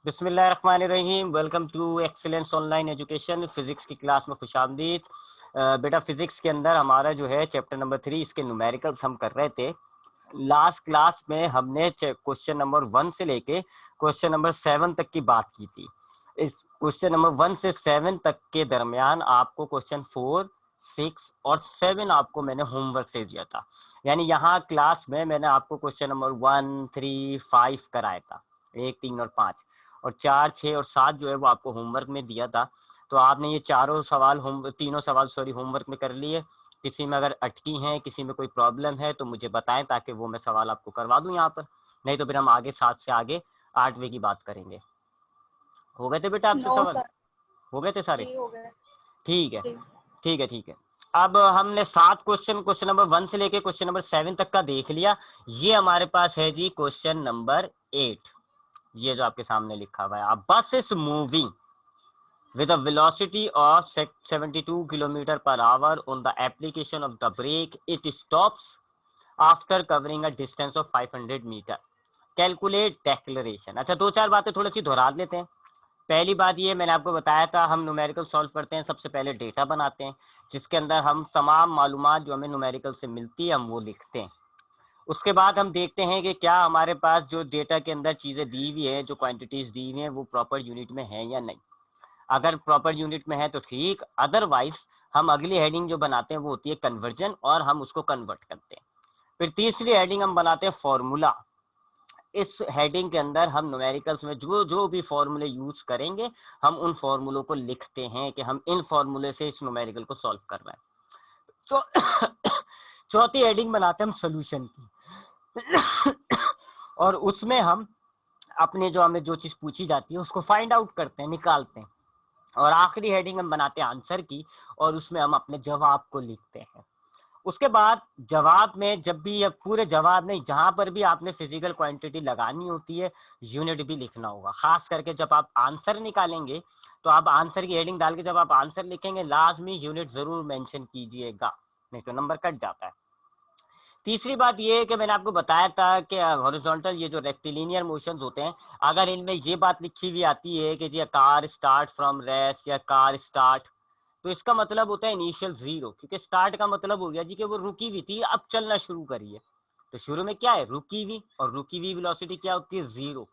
बिस्मिल्लाहिर्रहमानिर्रहीम। Welcome to excellence online education. Physics की class में खुशामदीद। बेटा फिजिक्स के अंदर हमारा जो है चैप्टर नंबर 3 इसके न्यूमेरिकल्स हम कर रहे थे। लास्ट क्लास में हमने क्वेश्चन नंबर 1 से लेके क्वेश्चन नंबर 7 तक की बात की थी। इस क्वेश्चन नंबर 1 से 7 तक के दरमियान आपको क्वेश्चन 4, 6 और 7 आपको मैंने होमवर्क से दिया था। यानी यहाँ क्लास में मैंने आपको क्वेश्चन नंबर 1, 3, 5 कराया था, 1, 3 और 5, और 4, 6 और 7 जो है वो आपको होमवर्क में दिया था। तो आपने ये तीनों सवाल होमवर्क में कर लिए। किसी में अगर अटकी हैं, किसी में कोई प्रॉब्लम है तो मुझे बताएं, ताकि वो मैं सवाल आपको करवा दूं यहाँ पर। नहीं तो फिर हम आगे 7 से आगे 8वें की बात करेंगे। हो गए थे बेटा आपसे नो सवाल? सर। हो गए थे सारे? जी हो गए। ठीक है, जी। ठीक है, ठीक है। अब हमने 7 क्वेश्चन नंबर 1 से लेके क्वेश्चन नंबर 7 तक का देख लिया। ये हमारे पास है जी क्वेश्चन नंबर 8। ये जो आपके सामने लिखा हुआ है, a bus is moving with a velocity of 72 kilometer per hour. On the application of the brake, it stops after covering a distance of 500 meter. Calculate deceleration. अच्छा, दो चार बातें थोड़ी सी दोहरा लेते हैं। पहली बात ये, मैंने आपको बताया था हम न्यूमेरिकल सॉल्व करते हैं, सबसे पहले डेटा बनाते हैं जिसके अंदर हम तमाम मालूमात जो हमें न्यूमेरिकल से मिलती है हम वो लिखते हैं। उसके बाद हम देखते हैं कि क्या हमारे पास जो डेटा के अंदर चीज़ें दी हुई है, जो क्वांटिटीज दी हुई हैं, वो प्रॉपर यूनिट में है या नहीं। अगर प्रॉपर यूनिट में है तो ठीक, अदरवाइज हम अगली हेडिंग जो बनाते हैं वो होती है कन्वर्जन, और हम उसको कन्वर्ट करते हैं। फिर तीसरी हेडिंग हम बनाते हैं फॉर्मूला। इस हेडिंग के अंदर हम न्यूमेरिकल्स में जो जो भी फॉर्मूले यूज करेंगे हम उन फॉर्मूलों को लिखते हैं कि हम इन फॉर्मूले से इस न्यूमेरिकल को सॉल्व कर रहे हैं। चौथी हेडिंग बनाते हैं हम सोल्यूशन की। और उसमें हम अपने जो हमें जो चीज पूछी जाती है उसको फाइंड आउट करते हैं, निकालते हैं। और आखिरी हेडिंग हम बनाते हैं आंसर की, और उसमें हम अपने जवाब को लिखते हैं। उसके बाद जवाब में जब भी, या पूरे जवाब में जहां पर भी आपने फिजिकल क्वांटिटी लगानी होती है यूनिट भी लिखना होगा। खास करके जब आप आंसर निकालेंगे तो आप आंसर की हेडिंग डाल के जब आप आंसर लिखेंगे लाजमी यूनिट जरूर मेंशन कीजिएगा, नहीं तो नंबर कट जाता है। तीसरी बात ये है कि मैंने आपको बताया था कि हॉरिजॉन्टल ये जो रेक्टिलिनियर मोशंस होते हैं, अगर इनमें ये बात लिखी हुई आती है कि जी कार स्टार्ट फ्रॉम रेस्ट या कार स्टार्ट, तो इसका मतलब होता है इनिशियल जीरो, क्योंकि स्टार्ट का मतलब हो गया जी कि वो रुकी हुई थी, अब चलना शुरू करिए। तो शुरू में क्या है, रुकी हुई, और रुकी हुई वेलोसिटी क्या होती है, जीरो।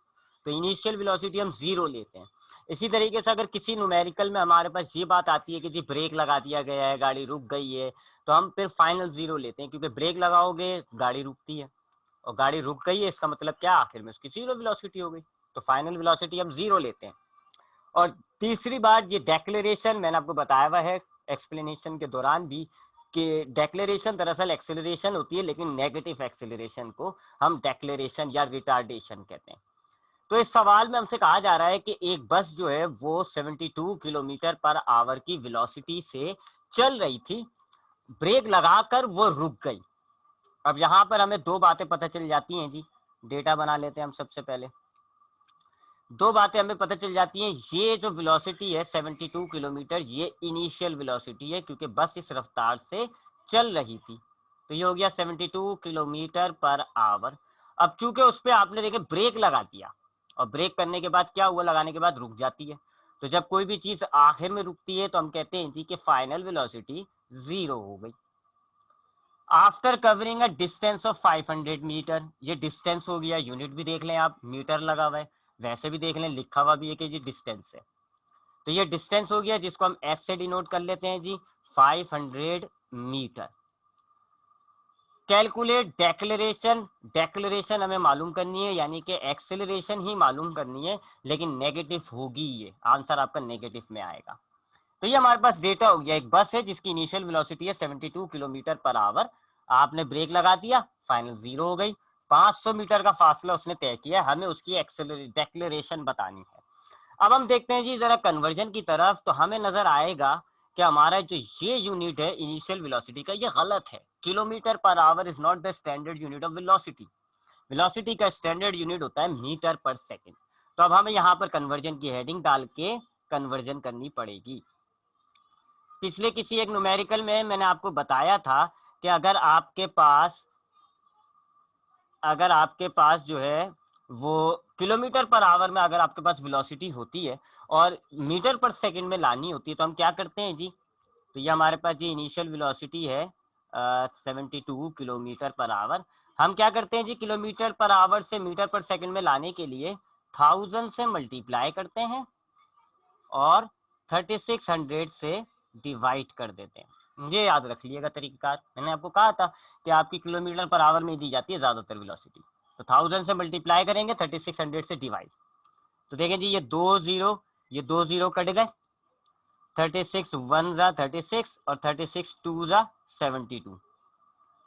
तो इनिशियल वेलोसिटी हम जीरो लेते हैं। इसी तरीके से अगर किसी न्यूमेरिकल में हमारे पास ये बात आती है कि जी ब्रेक लगा दिया गया है, गाड़ी रुक गई है, तो हम फिर फाइनल जीरो लेते हैं, क्योंकि ब्रेक लगाओगे गाड़ी रुकती है, और गाड़ी रुक गई है इसका मतलब क्या, आखिर में उसकी जीरो वेलोसिटी हो गई, तो फाइनल वेलोसिटी हम जीरो लेते हैं। और तीसरी बात, ये डेक्लेरेशन मैंने आपको बताया हुआ है एक्सप्लेनेशन के दौरान भी कि डेक्लेरेशन दरअसल एक्सेलरेशन होती है, लेकिन नेगेटिव एक्सेलरेशन को हम डेक्लेरेशन या रिटार्डेशन कहते हैं। तो इस सवाल में हमसे कहा जा रहा है कि एक बस जो है वो 72 किलोमीटर पर आवर की वेलोसिटी से चल रही थी, ब्रेक लगाकर वो रुक गई। अब यहाँ पर हमें दो बातें पता चल जाती हैं जी। डेटा बना लेते हैं हम सबसे पहले। दो बातें हमें पता चल जाती हैं। ये जो वेलोसिटी है 72 किलोमीटर, ये इनिशियल वेलोसिटी है, क्योंकि बस इस रफ्तार से चल रही थी। तो ये हो गया 72 किलोमीटर पर आवर। अब चूंकि उस पर आपने देखे ब्रेक लगा दिया, और ब्रेक करने के बाद क्या हुआ, लगाने के बाद रुक जाती है। तो जब कोई भी चीज आखिर में रुकती है तो हम कहते हैं जी कि फाइनल वेलोसिटी जीरो हो गई। After covering a distance of 500 metre, ये डिस्टेंस हो गया, यूनिट भी देख लें आप, मीटर लगा हुआ है, वैसे भी देख लें लिखा हुआ भी है कि ये डिस्टेंस है। तो ये डिस्टेंस हो गया जिसको हम एस से डिनोट कर लेते हैं जी, 500 मीटर। Calculate declaration. डेक्लेरेशन हमें मालूम करनी है, यानी कि एक्सेलरेशन ही मालूम करनी है, लेकिन नेगेटिव होगी, ये आंसर आपका नेगेटिव में आएगा। तो ये हमारे पास डेटा हो गया, एक बस है जिसकी इनिशियल वेलोसिटी है 72 किलोमीटर पर आवर। आपने ब्रेक लगा दिया, फाइनल जीरो हो गई। 500 मीटर का फासला उसने तय किया, हमें उसकी डेक्लेरेशन बतानी है। अब हम देखते हैं जी जरा कन्वर्जन की तरफ, तो हमें नजर आएगा कि हमारा जो ये यूनिट है इनिशियल वेलोसिटी का, ये गलत है। Kilometre per hour is not the standard unit of velocity. Velocity का स्टैंडर्ड यूनिट होता है मीटर पर सेकेंड। तो अब हमें यहाँ पर कन्वर्जन की हेडिंग डाल के कन्वर्जन करनी पड़ेगी। पिछले किसी एक न्यूमेरिकल में मैंने आपको बताया था कि अगर आपके पास जो है वो किलोमीटर पर आवर में अगर आपके पास वेलोसिटी होती है और मीटर पर सेकंड में लानी होती है तो हम क्या करते हैं जी, तो ये हमारे पास जी इनिशियल वेलोसिटी है 72 किलोमीटर पर आवर। हम क्या करते हैं जी, किलोमीटर पर आवर से मीटर पर सेकंड में लाने के लिए 1000 से मल्टीप्लाई करते हैं और 3600 से डिवाइड कर देते हैं। ये याद रख लीजिएगा तरीकाकार, मैंने आपको कहा था कि आपकी किलोमीटर पर आवर में दी जाती है ज्यादातर वेलोसिटी। तो 1000 से मल्टीप्लाई करेंगे, 3600 से डिवाइड। तो देखें जी ये 2 जीरो कट गए, 36 1 जा 36 और 36 2 जा 72,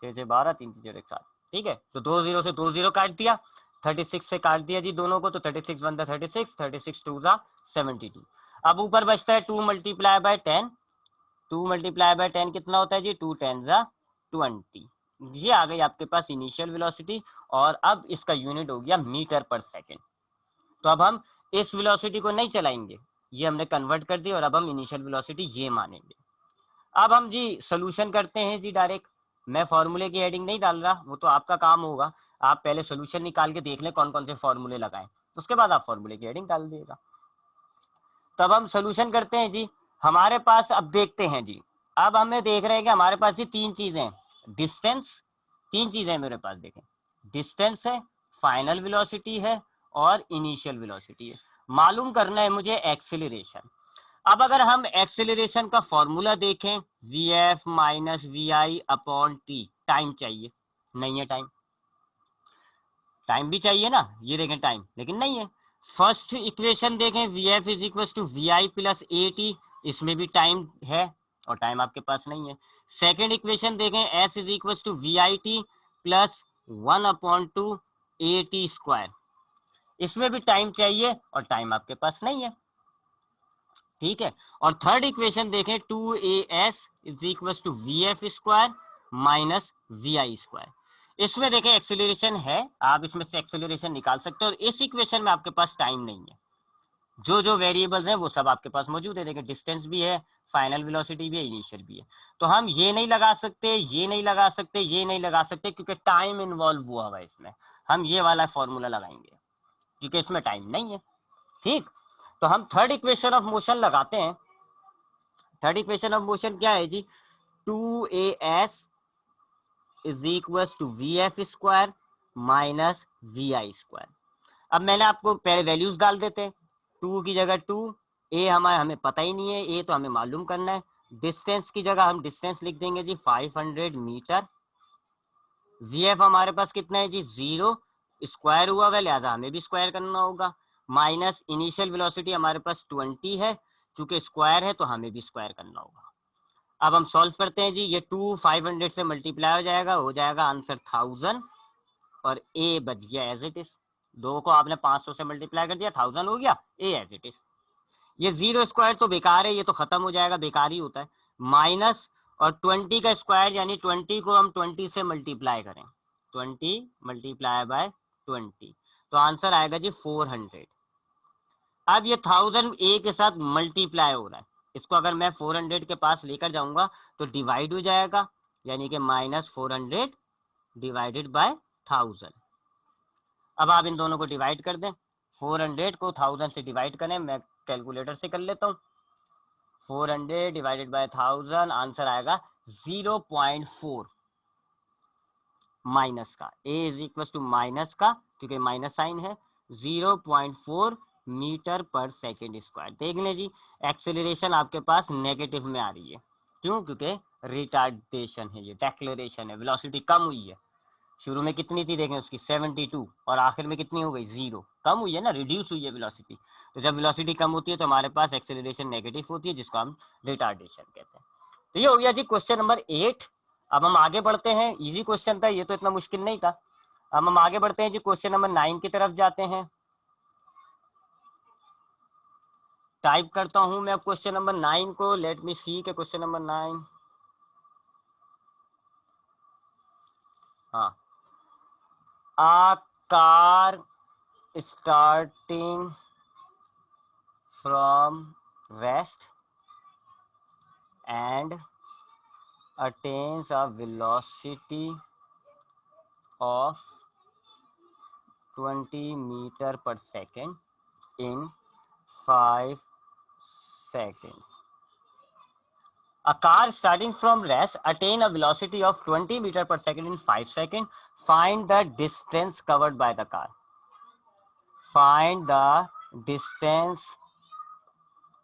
6 से 12 3 0 1 7। ठीक है, तो 2 जीरो से 2 जीरो काट दिया, 36 से काट दिया जी दोनों को, तो 36 1 जा 36, 36 2 जा 72। अब ऊपर बचता है 2 मल्टीप्लाई बाय 10, 2 मल्टीप्लाई बाय 10 कितना होता है जी, 2 10 जा 20। ये आ गई आपके पास इनिशियल वेलोसिटी, और अब इसका यूनिट हो गया मीटर पर सेकेंड। तो अब हम इस वेलोसिटी को नहीं चलाएंगे, ये हमने कन्वर्ट कर दिया और अब हम इनिशियल वेलोसिटी ये मानेंगे। अब हम जी सोल्यूशन करते हैं जी डायरेक्ट, मैं फॉर्मूले की हेडिंग नहीं डाल रहा, वो तो आपका काम होगा। आप पहले सोल्यूशन निकाल के देख लें कौन कौन से फॉर्मूले लगाएं, उसके बाद आप फॉर्मूले की हेडिंग डाल दिएगा। तब हम सोल्यूशन करते हैं जी। हमारे पास अब देखते हैं जी, अब हमें देख रहे हैं कि हमारे पास ये तीन चीजें, डिस्टेंस, तीन चीजें मेरे पास देखें, डिस्टेंस है, फाइनल वेलोसिटी है और इनिशियल वेलोसिटी है। मालूम करना है मुझे एक्सेलरेशन। अब अगर हम एक्सेलरेशन का फॉर्मूला देखें, v F minus we I upon t, time चाहिए, नहीं है टाइम, टाइम भी चाहिए ना, ये देखें टाइम, लेकिन नहीं है। फर्स्ट इक्वेशन देखें, v F is equal to we I plus A t, इसमें भी टाइम है और टाइम आपके पास नहीं है। सेकेंड इक्वेशन देखें, s is equal to we I T plus 1/2 A T square, इसमें भी टाइम चाहिए और टाइम आपके पास नहीं है। ठीक है, और थर्ड इक्वेशन देखें, 2as is equal to V F square minus we I square, इसमें देखें एक्सेलरेशन है, आप इसमें से एक्सेलरेशन निकाल सकते हो, और इस इक्वेशन में आपके पास टाइम नहीं है। जो जो वेरिएबल्स हैं वो सब आपके पास मौजूद है, देखिए डिस्टेंस भी है, फाइनल वेलोसिटी भी है, इनिशियल भी है। तो हम ये नहीं लगा सकते, ये नहीं लगा सकते, ये नहीं लगा सकते, क्योंकि टाइम इन्वॉल्व हुआ हुआ है इसमें। हम ये वाला फॉर्मूला लगाएंगे क्योंकि इसमें टाइम नहीं है। ठीक, तो हम थर्ड इक्वेशन ऑफ मोशन लगाते हैं। थर्ड इक्वेशन ऑफ मोशन क्या है जी, 2as is equal to V F square minus we I square. अब मैंने आपको पहले वैल्यूज डाल देते हैं, 2 की जगह 2, ए हमें पता ही नहीं है, ए तो हमें मालूम करना है। डिस्टेंस की जगह हम डिस्टेंस लिख देंगे जी 500 मीटर। वी एफ हमारे पास कितना है जी 0, स्क्वायर हुआ हुआ, लिहाजा हमें भी स्क्वायर करना होगा। माइनस इनिशियल वेलोसिटी हमारे पास 20 है, चूंकि स्क्वायर है तो हमें भी स्क्वायर करना होगा। अब हम सॉल्व करते हैं जी, ये 2 500 से मल्टीप्लाई हो जाएगा आंसर 1000, और ए बच गया एज इट इज। दो को आपने 500 से मल्टीप्लाई कर दिया, 1000 हो गया, ए एज इट इज। ये 0 स्क्वायर तो बेकार है, ये तो खत्म हो जाएगा, बेकार ही होता है। माइनस और 20 का स्क्वायर, यानी 20 को हम 20 से मल्टीप्लाई करें, 20 मल्टीप्लाई बाय 20, तो आंसर आएगा जी 400। अब ये 1000 ए के साथ मल्टीप्लाई हो रहा है, इसको अगर मैं 400 के पास लेकर जाऊंगा तो डिवाइड हो जाएगा, यानी कि -400 डिवाइडेड बाय 1000। अब आप इन दोनों को डिवाइड कर दें, 400 को 1000 से डिवाइड करें, मैं कैलकुलेटर से कर लेता हूँ। 400 डिवाइडेड बाय 1000, आंसर आएगा 0.4 माइनस का, ए इज इक्वल टू माइनस का, क्योंकि माइनस साइन है, 0.4 मीटर पर सेकेंड स्क्वायर। देख लें जी, एक्सेलरेशन आपके पास नेगेटिव में आ रही है, क्यों, क्योंकि रिटार्डेशन है, ये डेक्लेरेशन है, वेलोसिटी कम हुई है। शुरू में कितनी थी देखें उसकी 72, और आखिर में कितनी हो गई 0, कम हुई है ना, रिड्यूस हुई है वेलोसिटी। तो जब वेलोसिटी कम होती है तो हमारे पास एक्सेलरेशन नेगेटिव होती है, जिसको हम रिटार्डेशन कहते हैं। तो ये हो गया जी क्वेश्चन नंबर 8। अब हम आगे बढ़ते हैं, इजी क्वेश्चन था ये, तो इतना मुश्किल नहीं था। अब हम आगे बढ़ते हैं जी, क्वेश्चन नंबर 9 की तरफ जाते हैं। टाइप करता हूं मैं अब क्वेश्चन नंबर 9 को, लेट मी सी के क्वेश्चन नंबर 9, हाँ, a car starting from west and attains a velocity of 20 metre per second in 5 seconds. A car starting from rest attain a velocity of 20 meter per second in 5 seconds. Find the distance covered by the car. Find the distance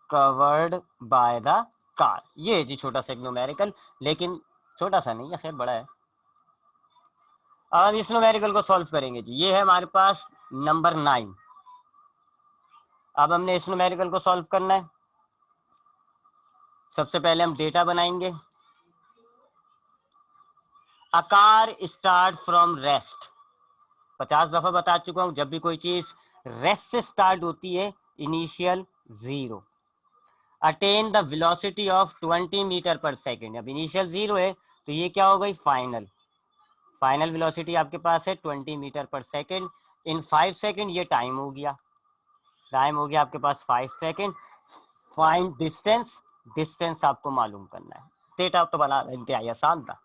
covered by the car. ये जी छोटा सा numerical, लेकिन छोटा सा नहीं है, खैर बड़ा है। अब हम इस न्यूमेरिकल को सॉल्व करेंगे जी। ये है हमारे पास नंबर 9। अब हमने इस न्यूमेरिकल को सॉल्व करना है। सबसे पहले हम डेटा बनाएंगे। A car start from rest. 50 दफा बता चुका हूं, जब भी कोई चीज रेस्ट से स्टार्ट होती है initial 0, attain the velocity of 20 metre per second. अब इनिशियल 0 है तो ये क्या हो गई, फाइनल। फाइनल वेलोसिटी आपके पास है 20 metre per second in 5 second. ये टाइम हो गया, टाइम हो गया आपके पास 5 सेकेंड। फाइंड डिस्टेंस, डिस्टेंस आपको मालूम करना है। डेटा तो बना इंतहाई आसान था।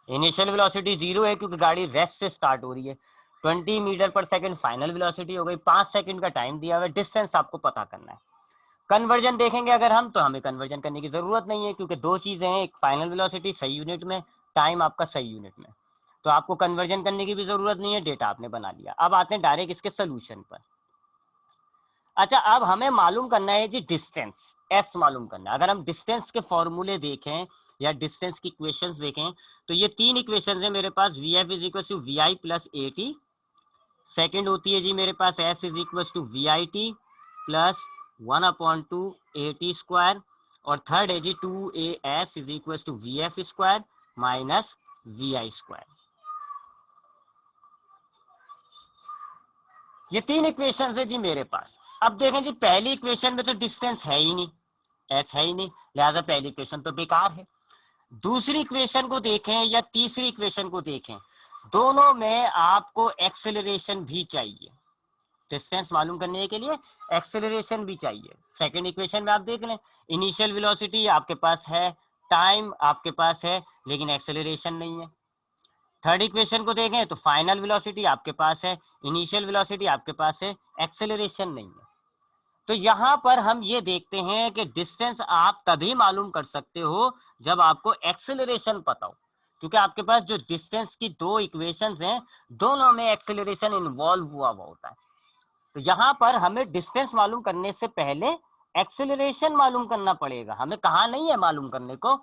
इनिशियल वेलोसिटी 0 है क्योंकि गाड़ी रेस्ट से स्टार्ट हो रही है। 20 metre per second final velocity हो गई। 5 सेकेंड का टाइम दिया हुआ है। डिस्टेंस आपको पता करना है। कन्वर्जन देखेंगे अगर हम, तो हमें कन्वर्जन करने की जरूरत नहीं है क्योंकि दो चीजें हैं, एक फाइनल वेलोसिटी सही यूनिट में, टाइम आपका सही यूनिट में, तो आपको कन्वर्जन करने की भी जरूरत नहीं है। डेटा आपने बना लिया। अब आते हैं डायरेक्ट इसके सोल्यूशन पर। अच्छा, अब हमें मालूम करना है जी डिस्टेंस, एस मालूम करना है। अगर हम डिस्टेंस के फॉर्मूले देखें या डिस्टेंस की इक्वेशंस देखें तो ये 3 इक्वेशंस है मेरे पास। V F is equal to we I plus A T. Second होती है जी मेरे पास S is equal to we I T plus 1/2 A T square. और थर्ड है जी 2 A S is equal to V F square minus we I square. ये 3 equations है जी मेरे पास। अब देखें जी, पहली इक्वेशन में तो डिस्टेंस है ही नहीं, एस है ही नहीं, लिहाजा पहली इक्वेशन तो बेकार है। दूसरी इक्वेशन को देखें या तीसरी इक्वेशन को देखें, दोनों में आपको एक्सेलरेशन भी चाहिए। डिस्टेंस मालूम करने के लिए एक्सेलरेशन भी चाहिए। सेकंड इक्वेशन में आप देख लें, इनिशियल वेलोसिटी आपके पास है, टाइम आपके पास है, लेकिन एक्सेलरेशन नहीं है। थर्ड इक्वेशन को देखें तो फाइनल वेलोसिटी आपके पास है, इनिशियल वेलोसिटी आपके पास है, एक्सेलरेशन नहीं है। तो यहां पर हम ये देखते हैं कि डिस्टेंस आप तभी मालूम कर सकते हो जब आपको एक्सेलरेशन पता हो, क्योंकि आपके पास जो डिस्टेंस की दो इक्वेशंस हैं दोनों में एक्सेलरेशन इन्वॉल्व हुआ होता है। तो यहां पर हमें डिस्टेंस मालूम करने से पहले एक्सेलरेशन मालूम करना पड़ेगा। हमें कहा नहीं है मालूम करने को,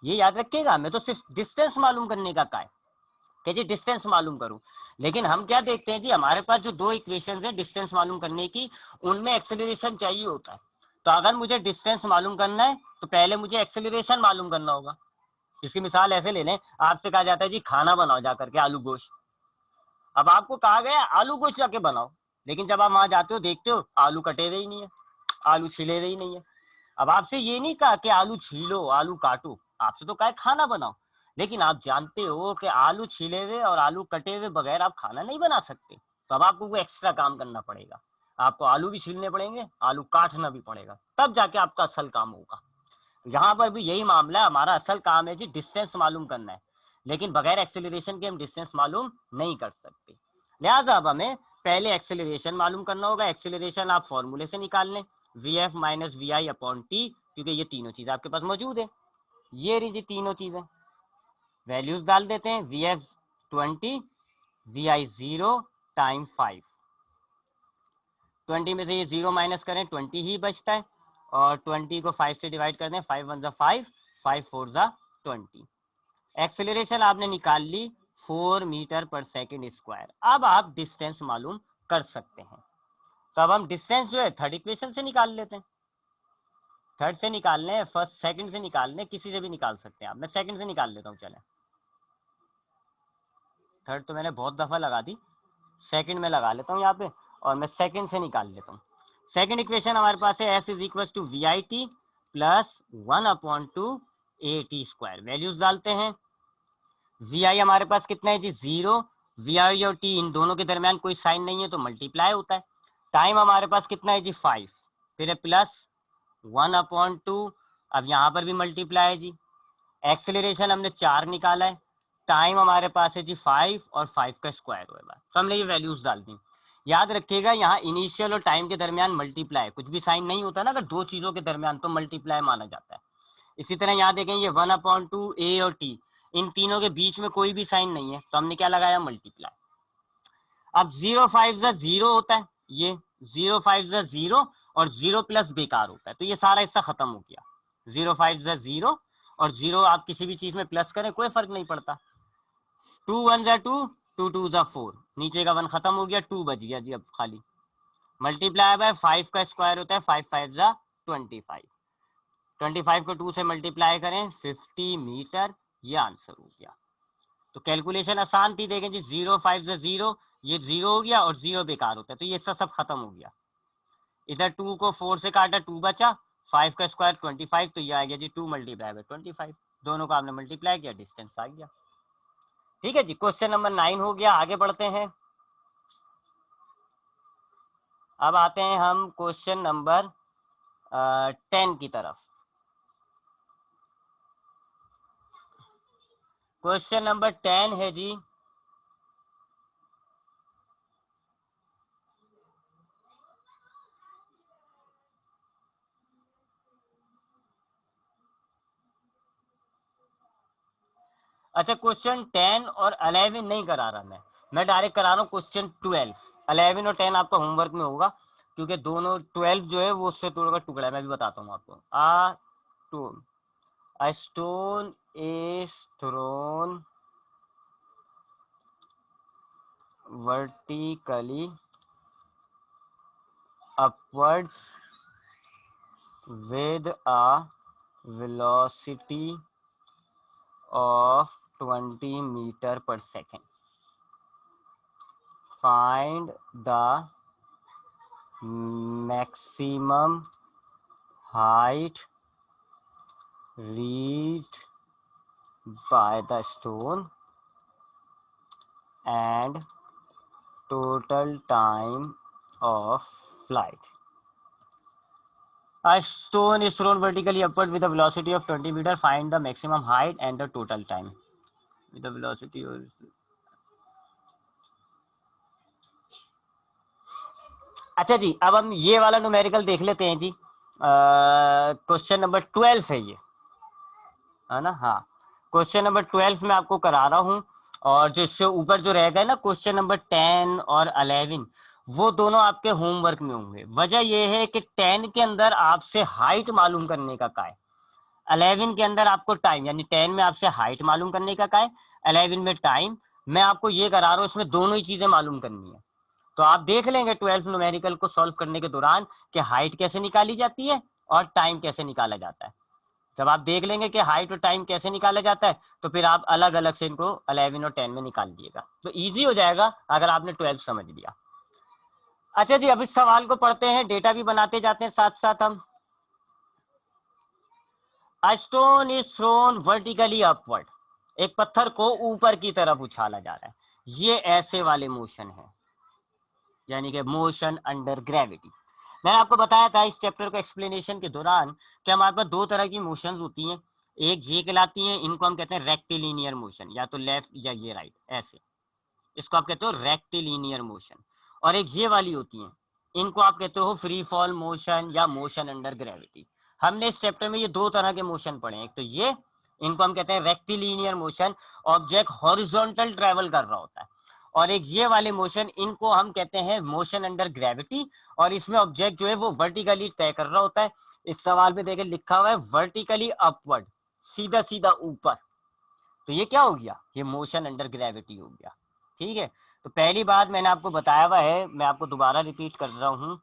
ये याद रखिएगा। हमें तो सिर्फ डिस्टेंस मालूम करने का है कि जी डिस्टेंस मालूम करूं, लेकिन हम क्या देखते हैं जी, हमारे पास जो दो इक्वेशंस हैं डिस्टेंस मालूम करने की, उनमें एक्सेलरेशन चाहिए होता है। तो अगर मुझे डिस्टेंस मालूम करना है तो पहले मुझे एक्सेलरेशन मालूम करना होगा। इसकी मिसाल ऐसे ले लें, आपसे कहा जाता है जी खाना बनाओ जाकर के आलू गोश्त। अब आपको कहा गया आलू गोश्त जाके बनाओ, लेकिन जब आप वहां जाते हो देखते हो आलू कटे हुए ही नहीं है, आलू छिले हुए ही नहीं है। अब आपसे ये नहीं कहा कि आलू छीलो आलू काटो, आपसे तो कहा खाना बनाओ। लेकिन आप जानते हो कि आलू छिले हुए और आलू कटे हुए बगैर आप खाना नहीं बना सकते। तो अब आपको वो एक्स्ट्रा काम करना पड़ेगा। आपको आलू भी छीलने पड़ेंगे, आलू काटना भी पड़ेगा, तब जाके आपका असल काम होगा। यहाँ पर भी यही मामला है। हमारा असल काम है जी डिस्टेंस मालूम करना है, लेकिन बगैर एक्सेलरेशन के हम डिस्टेंस मालूम नहीं कर सकते। लिहाजा अब हमें पहले एक्सेलरेशन मालूम करना होगा। एक्सेलरेशन आप फॉर्मूले से निकाल लें, v F minus we I upon t, क्योंकि ये तीनों चीजें आपके पास मौजूद है। ये रही जी तीनों चीजें, वैल्यूज डाल देते हैं। V f 20, v i 0 time 5। 20 में से ये 0 माइनस करें 20 ही बचता है, और 20 को 5 से डिवाइड कर दें, 5 1 5, 5 4 20। एक्सेलरेशन आपने निकाल ली 4 मीटर पर सेकेंड स्क्वायर। अब आप डिस्टेंस मालूम कर सकते हैं। तो अब हम डिस्टेंस जो है थर्ड इक्वेशन से निकाल लेते हैं। थर्ड से निकाल लें, फर्स्ट सेकंड से निकाल लें, किसी से भी निकाल सकते हैं आप। मैं सेकंड से निकाल लेता हूँ, चलें। थर्ड तो मैंने बहुत दफा लगा दी, सेकंड में लगा लेता हूँ यहाँ पे, और मैं सेकंड से निकाल लेता हूँ। सेकंड इक्वेशन हमारे पास है s is equal to we I T plus 1/2 A T square. Values डालते हैं। वी आई हमारे पास कितना है जी 0, वी आई और टी इन दोनों के दरमियान कोई साइन नहीं है तो मल्टीप्लाई होता है। टाइम हमारे पास कितना है जी 5, फिर है प्लस 1/2, अब यहाँ पर भी मल्टीप्लाई है जी। एक्सेलरेशन हमने 4 निकाला है, टाइम हमारे पास है जी 5 और 5 का स्क्वायर होगा, तो हमने ये वैल्यूज डाल दी। याद रखिएगा यहाँ इनिशियल और टाइम के दरमियान मल्टीप्लाई, कुछ भी साइन नहीं होता ना अगर दो चीजों के दरमियान, तो मल्टीप्लाई माना जाता है। इसी तरह यहाँ देखें ये 1/2 ए और टी, इन तीनों के बीच में कोई भी साइन नहीं है तो हमने क्या लगाया, मल्टीप्लाई। अब 0 5 0 होता है, ये 0 5 0 और 0 प्लस बेकार होता है, तो ये सारा हिस्सा खत्म हो गया। 0 5 0 और 0 आप किसी भी चीज में प्लस करें कोई फर्क नहीं पड़ता। 2 1 2, 2 2 4, नीचे का 1 खत्म हो गया, 2 बच गया जी अब खाली। मल्टीप्लाई बाय 5 का स्क्वायर होता है 5 5 25, 25 को 2 से मल्टीप्लाई करें 50 मीटर, ये आंसर हो गया। तो कैलकुलेशन आसान थी, देखें जी 0 5 0, ये 0 हो गया और 0 बेकार होता है, तो ये सब खत्म हो गया। इधर 2 को 4 से काटा 2 बचा, 5 का स्क्वायर 25, तो ये आ गया जी 2 मल्टीप्लाई बाय 25, दोनों का आपने मल्टीप्लाई किया, डिस्टेंस आ गया। ठीक है जी, क्वेश्चन नंबर 9 हो गया। आगे बढ़ते हैं, अब आते हैं हम क्वेश्चन नंबर 10 की तरफ। क्वेश्चन नंबर 10 है जी, अच्छा क्वेश्चन 10 और 11 नहीं करा रहा मैं डायरेक्ट करा रहा हूँ क्वेश्चन 12। 11 और 10 आपका होमवर्क में होगा, क्योंकि दोनों 12 जो है वो उससे थोड़ा टुकड़ा है, मैं भी बताता हूँ आपको। A stone is thrown vertically upwards with a velocity of 20 meter per second. Find the maximum height reached by the stone and total time of flight. A stone is thrown vertically upward with a velocity of 20 meter. Find the maximum height and the total time. With the velocity of... अच्छा जी, अब हम ये वाला numerical देख लेते हैं जी। Question number 12 है ये, है ना? हाँ, क्वेश्चन नंबर 12 में आपको करा रहा हूँ, और जो इससे ऊपर जो रह गए ना क्वेश्चन नंबर 10 और 11, वो दोनों आपके होमवर्क में होंगे। वजह ये है कि 10 के अंदर आपसे हाइट मालूम करने का है, 11 के अंदर आपको टाइम, यानी 10 में आपसे हाइट मालूम करने का है, 11 में टाइम। मैं आपको ये करा रहा हूँ, इसमें दोनों ही चीजें मालूम करनी है। तो आप देख लेंगे 12 न्यूमेरिकल को सॉल्व करने के दौरान कि हाइट कैसे निकाली जाती है और टाइम कैसे निकाला जाता है। जब आप देख लेंगे कि हाइट और टाइम कैसे निकाला जाता है, तो फिर आप अलग अलग से इनको 11 और 10 में निकाल दिएगा, तो इजी हो जाएगा अगर आपने 12 समझ लिया। अच्छा जी, अब इस सवाल को पढ़ते हैं, डेटा भी बनाते जाते हैं साथ साथ हम। A stone is thrown vertically upward, एक पत्थर को ऊपर की तरफ उछाला जा रहा है, ये ऐसे वाले मोशन है, यानी कि मोशन अंडर ग्रेविटी। मैंने आपको बताया था इस चैप्टर को एक्सप्लेनेशन के दौरान कि हमारे पास दो तरह की मोशंस होती हैं, एक ये कहलाती हैं, इनको हम कहते हैं रेक्टिलिनियर मोशन, या तो लेफ्ट या ये राइट, ऐसे, इसको आप कहते हो रेक्टिलिनियर मोशन। और एक ये वाली होती हैं, इनको आप कहते हो फ्री फॉल मोशन या मोशन अंडर ग्रेविटी। हमने इस चैप्टर में ये दो तरह के मोशन पढ़े हैं, एक तो ये, इनको हम कहते हैं rectilinear motion, object horizontal travel कर रहा होता है, और एक ये वाले मोशन, इनको हम कहते हैं मोशन अंडर ग्रेविटी, और इसमें ऑब्जेक्ट जो है वो वर्टिकली तय कर रहा होता है। इस सवाल में देखिए लिखा हुआ है वर्टिकली अपवर्ड, सीधा सीधा ऊपर, तो ये क्या हो गया, ये मोशन अंडर ग्रेविटी हो गया। ठीक है, तो पहली बात मैंने आपको बताया हुआ है, मैं आपको दोबारा रिपीट कर रहा हूँ,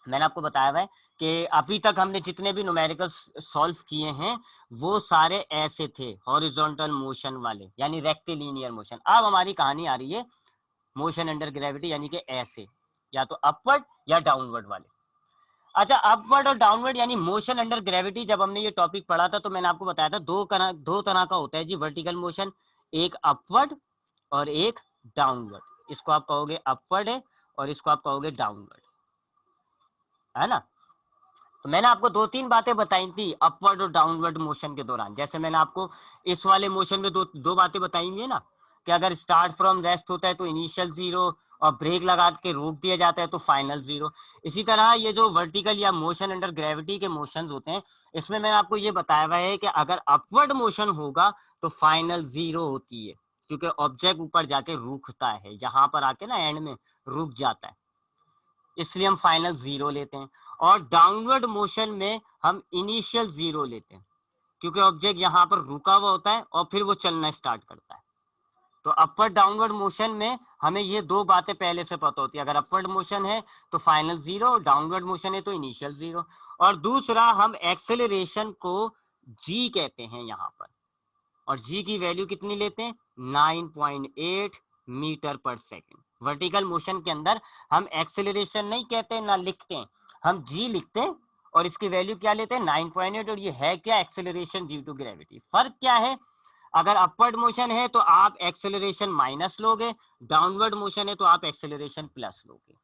मैंने आपको बताया हुआ है कि अभी तक हमने जितने भी न्यूमेरिकल्स सॉल्व किए हैं वो सारे ऐसे थे, हॉरिजॉन्टल मोशन वाले, यानी रेक्टिलिनियर मोशन। अब हमारी कहानी आ रही है मोशन अंडर ग्रेविटी, यानी कि ऐसे, या तो अपवर्ड या डाउनवर्ड वाले। अच्छा, अपवर्ड और डाउनवर्ड यानी मोशन अंडर ग्रेविटी, जब हमने ये टॉपिक पढ़ा था तो मैंने आपको बताया था दो तरह का होता है जी वर्टिकल मोशन, एक अपवर्ड और एक डाउनवर्ड। इसको आप कहोगे अपवर्ड है और इसको आप कहोगे डाउनवर्ड, है ना? तो मैंने आपको दो तीन बातें बताई थी अपवर्ड और डाउनवर्ड मोशन के दौरान। जैसे मैंने आपको इस वाले मोशन में दो बातें बताई हुई है ना, कि अगर स्टार्ट फ्रॉम रेस्ट होता है तो इनिशियल 0 और ब्रेक लगा के रोक दिया जाता है तो फाइनल जीरो। इसी तरह ये जो वर्टिकल या मोशन अंडर ग्रेविटी के मोशंस होते हैं, इसमें मैंने आपको ये बताया हुआ है कि अगर अपवर्ड मोशन होगा तो फाइनल जीरो होती है, क्योंकि ऑब्जेक्ट ऊपर जाके रुकता है, यहाँ पर आके ना एंड में रुक जाता है, इसलिए हम फाइनल जीरो लेते हैं। और डाउनवर्ड मोशन में हम इनिशियल जीरो लेते हैं, क्योंकि ऑब्जेक्ट यहाँ पर रुका हुआ होता है और फिर वो चलना स्टार्ट करता है। तो अपवर्ड डाउनवर्ड मोशन में हमें ये दो बातें पहले से पता होती है, अगर अपवर्ड मोशन है तो फाइनल जीरो, डाउनवर्ड मोशन है तो इनिशियल जीरो। और दूसरा, हम एक्सेलरेशन को जी कहते हैं यहाँ पर, और जी की वैल्यू कितनी लेते हैं, 9.8 metre per second. Vertical motion के अंदर हम एक्सेलरेशन नहीं कहते ना लिखते हैं, हम जी लिखते हैं और इसकी वैल्यू क्या लेते हैं, 9.8। और ये है क्या, एक्सेलरेशन ड्यू टू ग्रेविटी। फर्क क्या है, अगर अपवर्ड मोशन है तो आप एक्सेलरेशन माइनस लोगे, डाउनवर्ड मोशन है तो आप एक्सेलरेशन प्लस लोगे।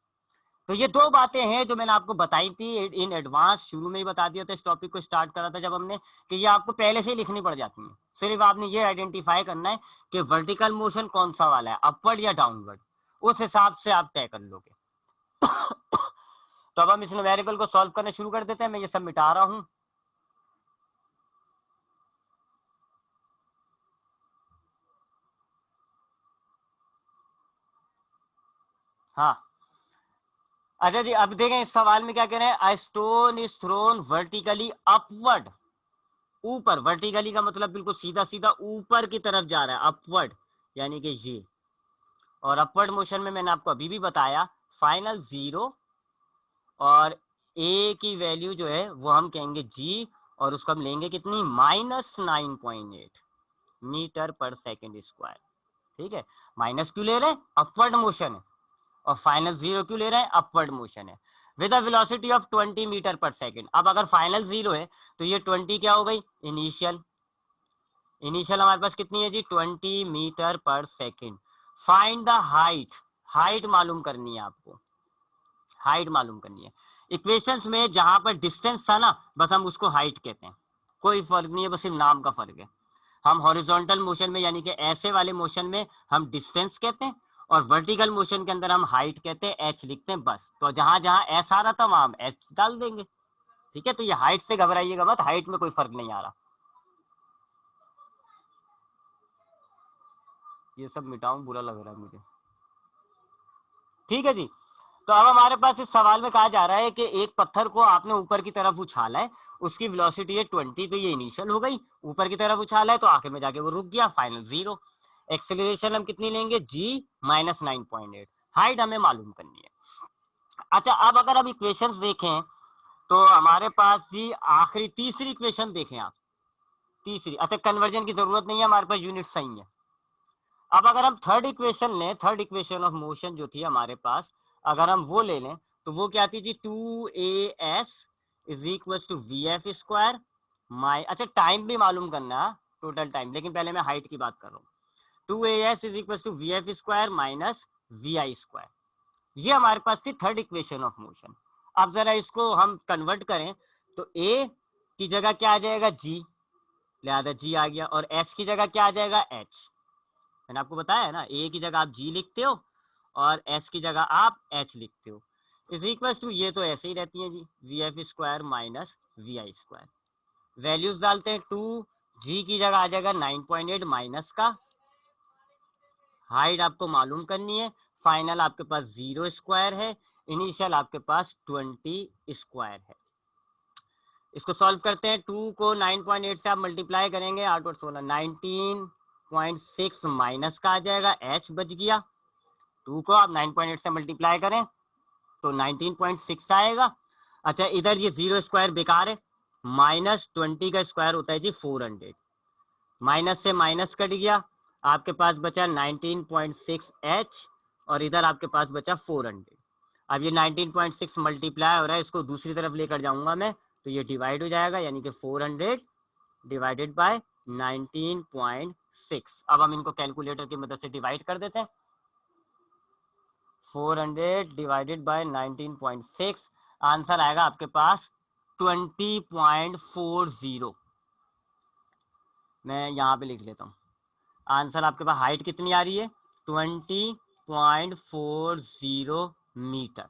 तो ये दो बातें हैं जो मैंने आपको बताई थी इन एडवांस, शुरू में ही बता दिया था इस टॉपिक को स्टार्ट करा था जब हमने, कि ये आपको पहले से ही लिखनी पड़ जाती है। सिर्फ आपने ये आइडेंटिफाई करना है कि वर्टिकल मोशन कौन सा वाला है, अपवर्ड या डाउनवर्ड, उस हिसाब से आप तय कर लोगे। तो अब हम इस न्यूमेरिकल को सॉल्व करना शुरू कर देते हैं। मैं ये सब मिटा रहा हूं। हाँ, अच्छा जी, अब देखें इस सवाल में क्या कह रहे हैं, अ stone is thrown vertically upward, ऊपर, वर्टिकली का मतलब बिल्कुल सीधा सीधा ऊपर की तरफ जा रहा है, अपवर्ड यानी कि ये। और अपवर्ड मोशन में मैंने आपको अभी भी बताया फाइनल जीरो, और ए की वैल्यू जो है वो हम कहेंगे जी, और उसको हम लेंगे कितनी, -9.8 मीटर पर सेकेंड स्क्वायर। ठीक है, माइनस क्यों ले रहे हैं, अपवर्ड मोशन है, और फाइनल जीरो क्यों ले रहे हैं, अपवर्ड मोशन है, with a velocity of 20 metre per second. अब अगर फाइनल जीरो है तो ये 20 क्या हो गई, इनिशियल। इनिशियल हमारे पास कितनी है जी, 20 metre per second. Find the height, height मालूम करनी है आपको, हाइट मालूम करनी है। इक्वेशंस में जहां पर डिस्टेंस था ना, बस हम उसको हाइट कहते हैं, कोई फर्क नहीं है, बस सिर्फ नाम का फर्क है। हम हॉरिजॉन्टल मोशन में यानी कि ऐसे वाले मोशन में हम डिस्टेंस कहते हैं, और वर्टिकल मोशन के अंदर हम हाइट कहते हैं, एच लिखते हैं बस। तो जहां जहां एस आ रहा था वहां हम एच डाल देंगे। ठीक है, तो ये हाइट से घबराइएगा मत, हाइट में कोई फर्क नहीं आ रहा। ये सब मिटाऊं, बुरा लग रहा है मुझे। ठीक है जी, तो अब हमारे पास इस सवाल में कहा जा रहा है कि एक पत्थर को आपने ऊपर की तरफ उछाला है, उसकी वेलोसिटी है 20, तो ये इनिशियल हो गई, ऊपर की तरफ उछाला है तो आखिर में जाके वो रुक गया, फाइनल जीरो। एक्सेलरेशन हम कितनी लेंगे, जी -9.8, हाइट हमें मालूम करनी है। अच्छा, अब अगर हम इक्वेशंस देखें तो हमारे पास जी आखिरी तीसरी इक्वेशन देखें आप, तीसरी, अच्छा कन्वर्जन की जरूरत नहीं है, हमारे पास यूनिट सही है। अब अगर हम थर्ड इक्वेशन लें, थर्ड इक्वेशन ऑफ मोशन जो थी हमारे पास, अगर हम वो ले लें तो वो क्या थी जी, 2as is equal to V F square my, अच्छा टाइम भी मालूम करना है, टोटल टाइम, लेकिन पहले मैं हाइट की बात कर रहा हूँ। 2as is equal to V F square minus we I square, ये हमारे पास थी थर्ड इक्वेशन ऑफ मोशन। अब जरा इसको हम कन्वर्ट करें तो ए की जगह क्या आ जाएगा, जी, लिहाजा जी आ गया, और एस की जगह क्या आ जाएगा, एच। मैंने आपको बताया है ना, ए की जगह आप जी लिखते हो और एस की जगह आप एच लिखते हो, इज इक्वल टू, ये तो ऐसे ही रहती है जी, V F square minus we I square. Values डालते हैं, 2 जी की जगह आ जाएगा 9.8 माइनस का, हाइट आपको मालूम करनी है, फाइनल आपके पास 0 स्क्वायर है, इनिशियल आपके पास 20 स्क्वायर है। इसको सॉल्व करते हैं, 2 को 9.8 से आप मल्टीप्लाई करेंगे, 8 और 16, 19.6 माइनस का आ जाएगा, एच बच गया। 2 को आप 9.8 से मल्टीप्लाई करें तो 19.6 आएगा। अच्छा, इधर ये 0 स्क्वायर बेकार है, -20 का स्क्वायर होता है जी 400, माइनस से माइनस कट गया, आपके पास बचा 19.6 एच, और इधर आपके पास बचा 400। अब ये 19.6 मल्टीप्लाई हो रहा है, इसको दूसरी तरफ लेकर जाऊंगा मैं तो ये डिवाइड हो जाएगा, यानी कि 400 डिवाइडेड बाय 19.6। अब हम इनको कैलकुलेटर की मदद से डिवाइड कर देते हैं, 400 डिवाइडेड बाय 19.6, आंसर आएगा आपके पास 20.40। मैं यहाँ पे लिख लेता हूँ, आंसर आपके पास हाइट कितनी आ रही है, 20 20.40 मीटर।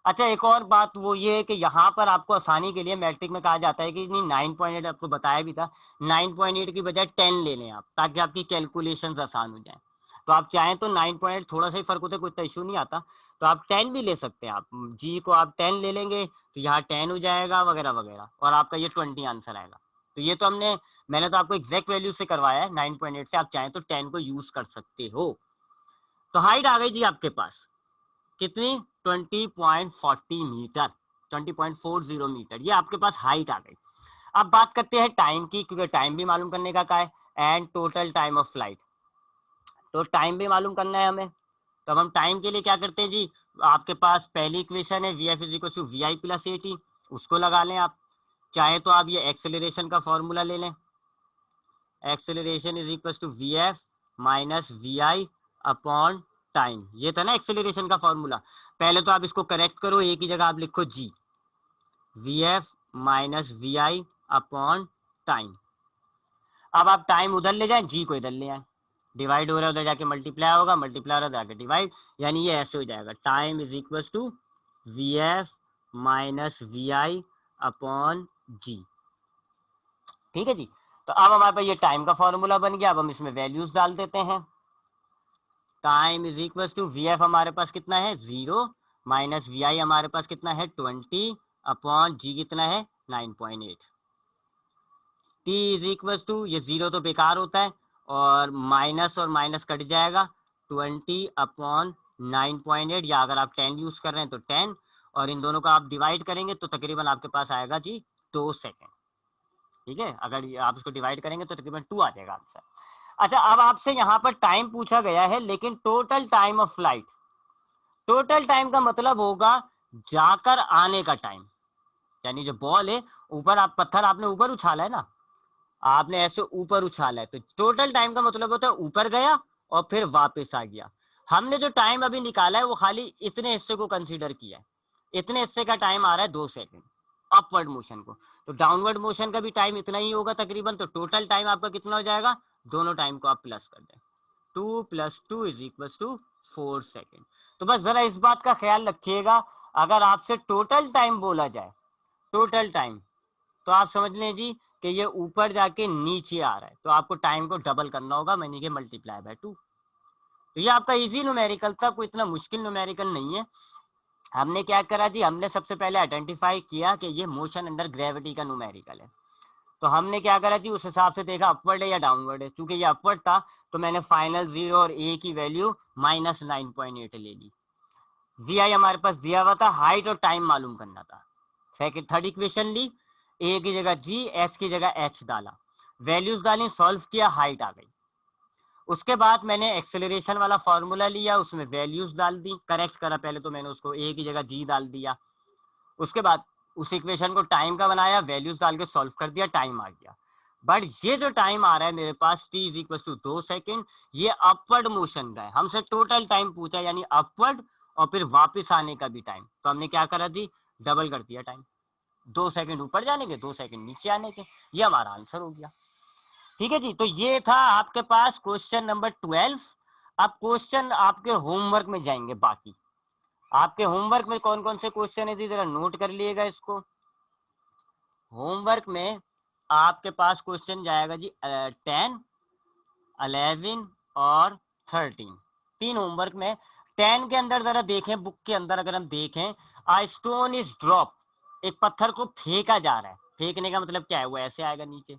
अच्छा, एक और बात वो ये है कि यहाँ पर आपको आसानी के लिए मैट्रिक में कहा जाता है कि नहीं 9.8 आपको बताया भी था, 9.8 की बजाय 10 ले लें आप, ताकि आपकी कैलकुलेशंस आसान हो जाए। तो आप चाहें तो 9.8 थोड़ा सा ही फर्क होता है, कोई इतना इशू नहीं आता, तो आप 10 भी ले सकते हैं। आप जी को आप 10 ले लेंगे तो यहाँ 10 हो जाएगा वगैरह वगैरह, और आपका ये 20 आंसर आएगा। तो ये तो मैंने तो आपको एग्जैक्ट वैल्यू से करवाया है 9.8 से, आप चाहें तो 10 को यूज कर सकते हो। तो हाइट आ गई जी आपके पास कितनी, 20.40 मीटर, 20.40 मीटर, ये आपके पास हाइट आ गई। अब बात करते हैं टाइम की, क्योंकि टाइम भी मालूम करने का है, and total time of flight. तो टाइम भी मालूम करना है हमें, तो अब हम टाइम के लिए क्या करते हैं जी, आपके पास पहली इक्वेशन है v F is equal to we I plus A t, उसको लगा लें आप। चाहे तो आप ये एक्सेलरेशन का फॉर्मूला ले लें, acceleration is equal to V F minus we I upon time, ये था ना एक्सेलरेशन का फॉर्मूला। पहले तो आप इसको करेक्ट करो, एक ही जगह आप लिखो जी, V F minus we I upon time. अब आप टाइम उधर ले जाएं, जी को इधर ले आए, डिवाइड हो रहा है उधर जाके मल्टीप्लाई होगा, मल्टीप्लाई हो रहा है जाके डिवाइड, यानी ये ऐसे हो जाएगा, time is equal to V F minus we I upon जी। ठीक है जी। तो अब हमारे पास ये टाइम का फॉर्मूला बन गया, अब हम इसमें वैल्यूज डाल देते हैं। Time is equal to we f हमारे पास कितना है 0, माइनस वी आई हमारे पास कितना है 20 अपॉन जी कितना है 9.8। टी इज इक्वल टू, ये 0 तो बेकार होता है और माइनस कट जाएगा, 20 अपॉन 9.8, या अगर आप 10 यूज कर रहे हैं तो 10, और इन दोनों का आप डिवाइड करेंगे तो तकरीबन आपके पास आएगा जी 2 सेकेंड। ठीक है, अगर आप इसको डिवाइड करेंगे तो तकरीबन 2 आ जाएगा आंसर। अच्छा, अब आपसे यहाँ पर टाइम पूछा गया है, लेकिन total time of flight, total time का मतलब होगा जाकर आने का टाइम, यानी जो बॉल है ऊपर, आप पत्थर आपने ऊपर उछाला है ना, आपने ऐसे ऊपर उछाला है, तो टोटल टाइम का मतलब होता है ऊपर गया और फिर वापस आ गया। हमने जो टाइम अभी निकाला है वो खाली इतने हिस्से को कंसीडर किया है, इतने हिस्से का टाइम आ रहा है 2 सेकंड अपवर्ड मोशन को, तो डाउनवर्ड मोशन का भी टाइम इतना ही होगा तकरीबन। तो टोटल टाइम आपका कितना हो जाएगा, दोनों टाइम को आप प्लस कर दें, 2 + 2 इज इक्वल टू 4 सेकेंड। तो बस जरा इस बात का ख्याल रखिएगा, अगर आपसे टोटल टाइम बोला जाए, टोटल टाइम, तो आप समझ लें जी कि ये ऊपर जाके नीचे आ रहा है, तो आपको टाइम को डबल करना होगा, मैंने कि मल्टीप्लाई बाय 2। तो ये आपका इजी न्यूमेरिकल था, कोई इतना मुश्किल न्यूमेरिकल नहीं है। हमने क्या करा जी, हमने सबसे पहले आइडेंटिफाई किया कि ये मोशन अंडर ग्रेविटी का न्यूमेरिकल है, तो हमने क्या करा जी, उस हिसाब से देखा अपवर्ड है या डाउनवर्ड है। चूंकि ये अपवर्ड था तो मैंने फाइनल 0 और ए की वैल्यू -9.8 ले ली। वी आई हमारे पास दिया हुआ था, हाइट और टाइम मालूम करना था। सेकंड थर्ड इक्वेशन ली, ए की जगह जी, एस की जगह एच डाला, वैल्यूज डाली, सॉल्व किया, हाइट आ गई। उसके बाद मैंने एक्सेलरेशन वाला फॉर्मूला लिया, उसमें वैल्यूज डाल दी, करेक्ट करा, पहले तो मैंने उसको ए की जगह जी डाल दिया, उसके बाद उस इक्वेशन को टाइम का बनाया, वैल्यूज डाल के सॉल्व कर दिया, टाइम आ गया। बट ये जो टाइम आ रहा है मेरे पास t is equal to 2 second, ये अपवर्ड मोशन का है, हमसे टोटल टाइम पूछा, यानी अपवर्ड और फिर वापस आने का भी टाइम, तो हमने क्या करा जी, डबल कर दिया टाइम, 2 सेकेंड ऊपर जाने के, 2 सेकेंड नीचे आने के, ये हमारा आंसर हो गया। ठीक है जी, तो ये था आपके पास क्वेश्चन नंबर 12। अब क्वेश्चन आपके होमवर्क में जाएंगे, बाकी आपके होमवर्क में कौन कौन से क्वेश्चन है जी, जरा नोट कर लिएगा इसको। होमवर्क में आपके पास क्वेश्चन जाएगा जी 10, 11 और 13, 3 होमवर्क में। 10 के अंदर जरा देखें, बुक के अंदर अगर हम देखें, आ स्टोन इज ड्रॉप, एक पत्थर को फेंका जा रहा है, फेंकने का मतलब क्या है, वो ऐसे आएगा नीचे,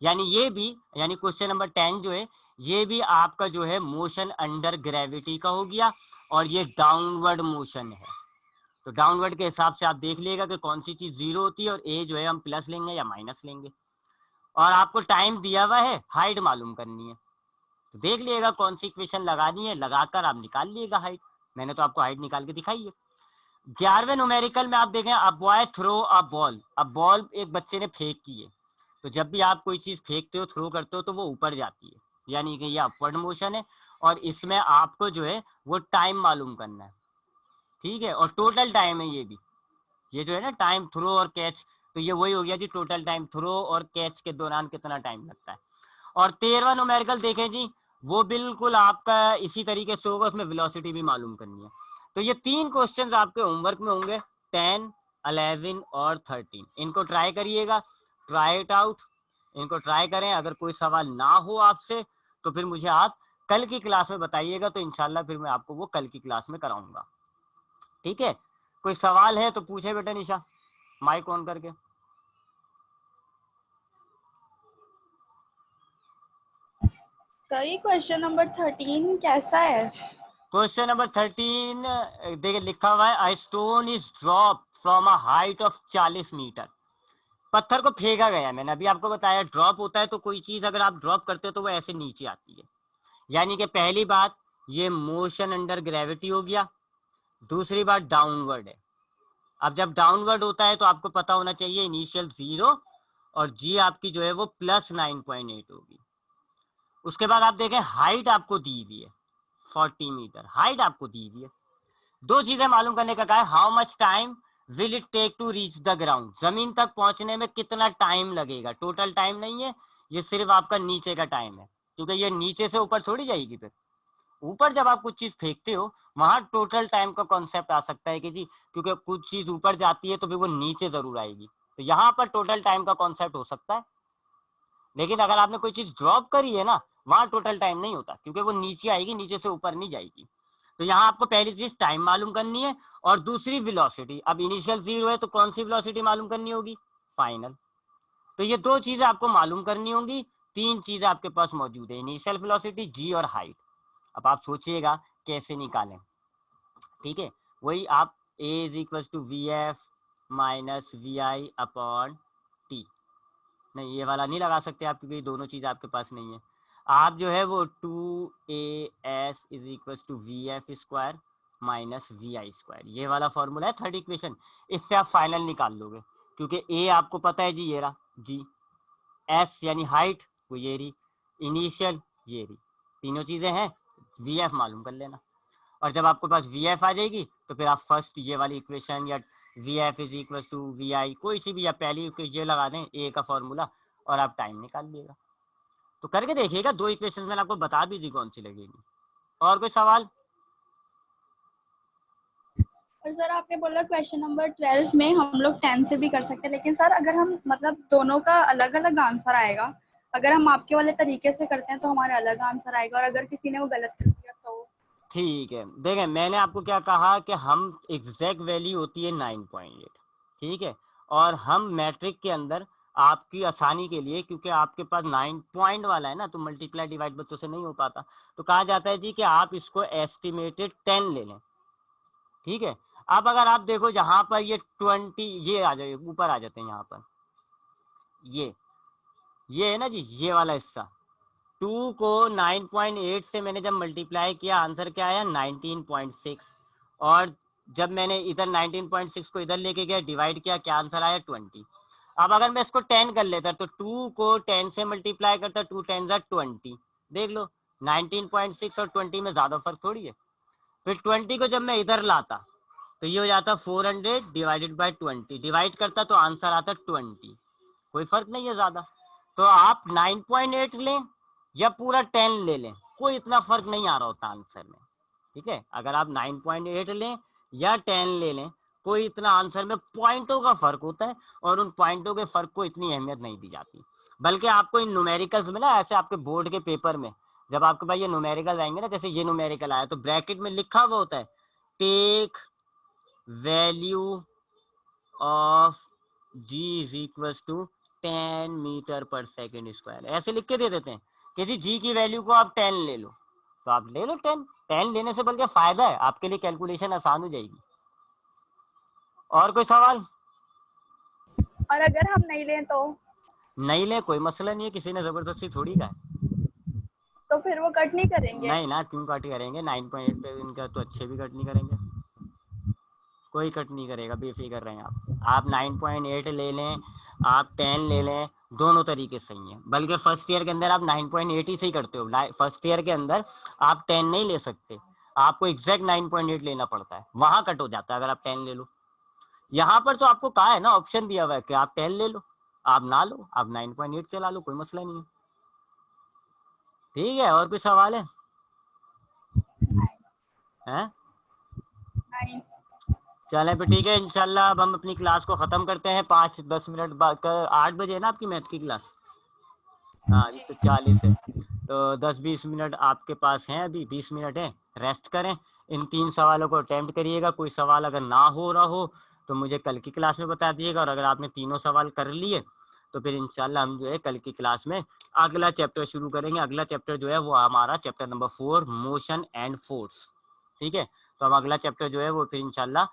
यानी ये भी, यानी क्वेश्चन नंबर 10 जो है ये भी आपका जो है मोशन अंडर ग्रेविटी का हो गया, और ये डाउनवर्ड मोशन है। तो डाउनवर्ड के हिसाब से आप देख लीजिएगा कि कौन सी चीज 0 होती है, और ए जो है हम प्लस लेंगे या माइनस लेंगे, और आपको टाइम दिया हुआ है, हाइट मालूम करनी है, तो देख लिएगा कौन सी इक्वेशन लगानी है, लगाकर आप निकाल लिएगा हाइट। मैंने तो आपको हाइट निकाल के दिखाई है। 11वें न्यूमेरिकल में आप देखें, a boy throw a ball, अब बॉल एक बच्चे ने फेंक की है, तो जब भी आप कोई चीज फेंकते हो, थ्रो करते हो, तो वो ऊपर जाती है, यानी कि ये अपवर्ड मोशन है, और इसमें आपको जो है वो टाइम मालूम करना है। ठीक है, और टोटल टाइम है ये भी, ये जो है ना टाइम थ्रो और कैच, तो ये वही हो गया जी, टोटल टाइम थ्रो और कैच के दौरान कितना टाइम लगता है। और 13वां न्यूमेरिकल देखें जी, वो बिल्कुल आपका इसी तरीके से होगा, उसमें वेलोसिटी भी मालूम करनी है। तो ये 3 क्वेश्चंस आपके होमवर्क में होंगे, 10, 11 और 13। इनको ट्राई करिएगा, ट्राई इट आउट, इनको ट्राई करें। अगर कोई सवाल ना हो आपसे तो फिर मुझे आप कल की क्लास में बताइएगा, तो इंशाल्लाह फिर मैं आपको वो कल की क्लास में कराऊंगा। ठीक है, कोई सवाल है तो पूछे बेटा निशा, माइक ऑन करके। सही, क्वेश्चन नंबर 13 कैसा है? क्वेश्चन नंबर 13 देखिए लिखा हुआ है, a stone is drop from a height of 40 metre. पत्थर को फेंका गया, मैंने अभी आपको बताया ड्रॉप होता है तो कोई चीज अगर आप ड्रॉप करते हो तो वो ऐसे नीचे आती है। यानी कि पहली बात ये मोशन अंडर ग्रेविटी हो गया, दूसरी बात डाउनवर्ड है। अब जब डाउनवर्ड होता है तो आपको पता होना चाहिए इनिशियल 0 और जी आपकी जो है वो +9.8 होगी। उसके बाद आप देखें हाइट आपको दी हुई है 40 मीटर, हाइट आपको दी हुई है। दो चीजें मालूम करने का कहा है, how much time will it take to reach the ground, जमीन तक पहुंचने में कितना टाइम लगेगा। टोटल टाइम नहीं है, ये सिर्फ आपका नीचे का टाइम है, क्योंकि ये नीचे से ऊपर थोड़ी जाएगी। फिर ऊपर जब आप कुछ चीज फेंकते हो वहां टोटल टाइम का कॉन्सेप्ट आ सकता है कि जी, क्योंकि कुछ चीज ऊपर जाती है तो फिर वो नीचे जरूर आएगी, तो यहाँ पर टोटल टाइम का कॉन्सेप्ट हो सकता है। लेकिन अगर आपने कोई चीज ड्रॉप करी है ना, वहां टोटल टाइम नहीं होता, क्योंकि वो नीचे आएगी, नीचे से ऊपर नहीं जाएगी। तो यहाँ आपको पहली चीज टाइम मालूम करनी है, और दूसरी वेलोसिटी। अब इनिशियल 0 है तो कौन सी वेलोसिटी मालूम करनी होगी, फाइनल। तो ये दो चीजें आपको मालूम करनी होंगी, 3 चीजें आपके पास मौजूद है, इनिशियल वेलोसिटी, जी और हाइट। अब आप सोचिएगा कैसे निकालें। ठीक है, वही आप A is equal to V F minus we I upon T. नहीं, ये वाला नहीं लगा सकते आप, क्योंकि दोनों चीज आपके पास नहीं है। आप जो है वो 2as is equal to V F square minus we I square, ये वाला फॉर्मूला है थर्ड इक्वेशन। इससे आप फाइनल निकाल लोगे, क्योंकि ए आपको पता है जी, ये रहा जी, एस यानी हाइट वो ये रही, इनिशियल ये रही, तीनों चीजें हैं, वी एफ मालूम कर लेना। और जब आपके पास वी एफ आ जाएगी तो फिर आप फर्स्ट ये वाली इक्वेशन या V F is equal to we I, कोई सी भी, या पहली ये लगा दें ए का फॉर्मूला, और आप टाइम निकाल लिएगा। तो करके देखिएगा, 2 इक्वेशन मैंने आपको बता दी थी कौन सी लगेगी। और कोई सवाल? और सर आपने बोला क्वेश्चन नंबर 12 में हम लोग 10 से भी कर सकते हैं, लेकिन सर अगर हम मतलब दोनों का अलग अलग आंसर आएगा, अगर हम आपके वाले तरीके से करते हैं तो हमारा अलग आंसर आएगा, और अगर किसी ने वो गलत कर दिया तो? ठीक है, देखें मैंने आपको क्या कहा कि हम एग्जैक्ट वैल्यू होती है 9.8। ठीक है, और हम मैट्रिक के अंदर आपकी आसानी के लिए, क्योंकि आपके पास 9 पॉइंट वाला है ना, तो मल्टीप्लाई डिवाइड बच्चों से नहीं हो पाता, तो कहा जाता है जी कि आप इसको एस्टिमेटेड 10 ले लें। ठीक है, अब अगर आप देखो जहां पर ये 20, ये आ जाए ऊपर आ जाते हैं यहाँ पर, ये है ना जी, ये वाला हिस्सा 2 को 9.8 से मैंने जब मल्टीप्लाई किया, आंसर क्या आया 19.6। और जब मैंने इधर 19.6 को इधर लेके गया, डिवाइड किया, क्या आंसर आया 20। अब अगर मैं इसको 10 कर लेता तो 2 को 10 से मल्टीप्लाई करता, 2 10 20, देख लो 19.6 और 20 में ज्यादा फर्क थोड़ी है। फिर 20 को जब मैं इधर लाता तो ये हो जाता 400 डिवाइडेड बाई 20, डिवाइड करता तो आंसर आता 20, कोई फर्क नहीं है ज्यादा। तो आप 9.8 लें या पूरा 10 ले लें, कोई इतना फर्क नहीं आ रहा होता आंसर में। ठीक है, अगर आप 9.8 लें या 10 ले लें, कोई इतना आंसर में पॉइंटों का फर्क होता है, और उन पॉइंटों के फर्क को इतनी अहमियत नहीं दी जाती। बल्कि आपको इन न्यूमेरिकल्स में ना, ऐसे आपके बोर्ड के पेपर में जब आपके पास ये न्यूमेरिकल आएंगे ना, जैसे ये न्यूमेरिकल आया तो ब्रैकेट में लिखा हुआ होता है take value of g is equal to 10 metre per second square, ऐसे लिख के दे देते हैं कि जी की वैल्यू को आप 10 ले लो, तो आप ले लो 10। 10 लेने से बल्कि फायदा है, आपके लिए कैलकुलेशन आसान हो जाएगी। और कोई सवाल? और अगर हम नहीं लें तो? नहीं ले, कोई मसला नहीं है, किसी ने जबरदस्ती थोड़ी का है। तो फिर वो कट नहीं करेंगे? नहीं ना, क्यों कट करेंगे, 9.8 पे इनका तो अच्छे भी कट नहीं करेंगे, कोई कट नहीं करेगा, बेफिक्र रहें आप 9.8 ले लें, आप 10 ले लें, दोनों तरीके सही हैं। बल्कि फर्स्ट ईयर के अंदर आप 9.8 ही सही करते हो, फर्स्ट ईयर के अंदर आप 10 नहीं ले सकते, आपको एग्जैक्ट 9.8 लेना पड़ता है, वहां कट हो जाता है अगर आप 10 ले लो। यहाँ पर तो आपको कहा है ना, ऑप्शन दिया हुआ है कि आप 10 ले लो, आप ना लो, आप 9.8 चला लो, कोई मसला नहीं है। ठीक है, और कोई सवाल है? हैं? नहीं। चलें फिर ठीक है, इंशाल्लाह अब हम अपनी क्लास को ख़त्म करते हैं। 5-10 मिनट बाद 8 बजे है ना आपकी मैथ की क्लास? हाँ, अभी तो 40 है, तो 10-20 मिनट आपके पास हैं, अभी 20 मिनट है, रेस्ट करें। इन 3 सवालों को अटेम्प्ट करिएगा। कोई सवाल अगर ना हो रहा हो तो मुझे कल की क्लास में बता दीजिएगा, और अगर आपने तीनों सवाल कर लिए तो फिर इंशाल्लाह हम जो है कल की क्लास में अगला चैप्टर शुरू करेंगे। अगला चैप्टर जो है वो हमारा chapter number 4 motion and force. ठीक है, तो हम अगला चैप्टर जो है वो फिर इंशाल्लाह